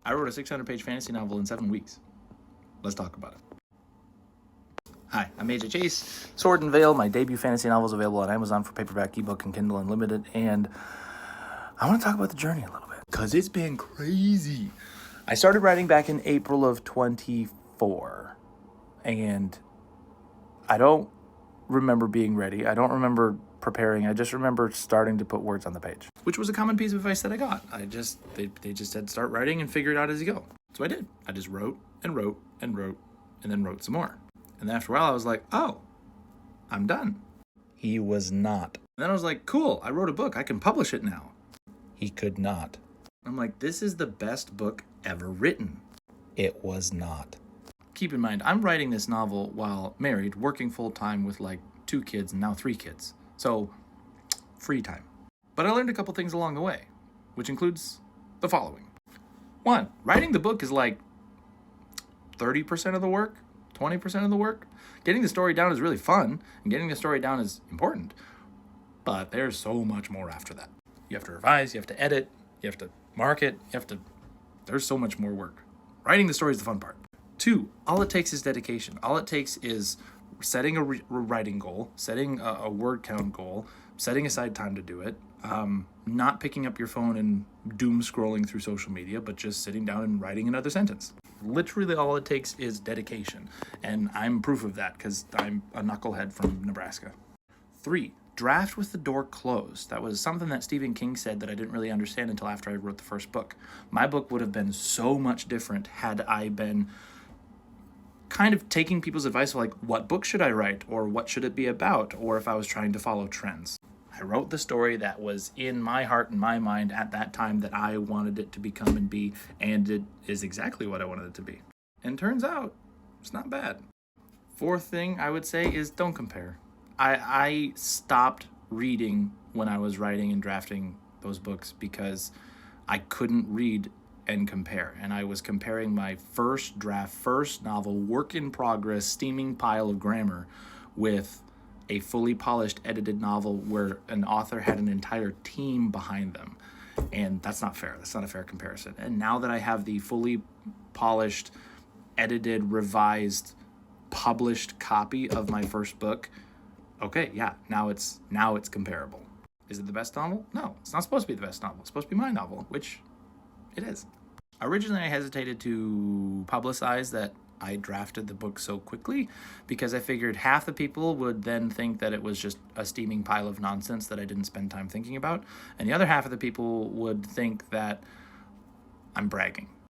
I wrote a 600-page fantasy novel in 7 weeks. Let's talk about it. Hi, I'm AJ Chase. Sword and Veil, my debut fantasy novel, is available on Amazon for paperback, ebook, and Kindle Unlimited. And I want to talk about the journey a little bit because it's been crazy. I started writing back in April of 24, and I don't remember being ready. I don't remember preparing. I just remember starting to put words on the page, which was a common piece of advice that I got. They just said start writing and figure it out as you go. So I did. I just wrote and wrote and wrote and then wrote some more. And then after a while I was like, oh, I'm done. He was not. And then I was like, cool, I wrote a book. I can publish it now. He could not. I'm like, this is the best book ever written. It was not. Keep in mind, I'm writing this novel while married, working full-time with like 2 kids and now 3 kids. So, free time. But I learned a couple things along the way, which includes the following. 1, writing the book is like 30% of the work, 20% of the work. Getting the story down is really fun, and getting the story down is important. But there's so much more after that. You have to revise, you have to edit, you have to market, there's so much more work. Writing the story is the fun part. 2, all it takes is dedication. All it takes is setting a writing goal, setting a word count goal, setting aside time to do it, not picking up your phone and doom scrolling through social media, but just sitting down and writing another sentence. Literally all it takes is dedication, and I'm proof of that because I'm a knucklehead from Nebraska. 3, draft with the door closed. That was something that Stephen King said that I didn't really understand until after I wrote the first book. My book would have been so much different had I been kind of taking people's advice of like, what book should I write, or what should it be about, or if I was trying to follow trends. I wrote the story that was in my heart and my mind at that time that I wanted it to become and be, and it is exactly what I wanted it to be. And turns out, it's not bad. 4th thing I would say is don't compare. I stopped reading when I was writing and drafting those books because I couldn't read and compare. And I was comparing my first draft, first novel, work in progress, steaming pile of grammar with a fully polished, edited novel where an author had an entire team behind them. And that's not fair. That's not a fair comparison. And now that I have the fully polished, edited, revised, published copy of my first book, okay, yeah, now it's comparable. Is it the best novel? No, it's not supposed to be the best novel. It's supposed to be my novel, which it is. Originally, I hesitated to publicize that I drafted the book so quickly because I figured half the people would then think that it was just a steaming pile of nonsense that I didn't spend time thinking about, and the other half of the people would think that I'm bragging.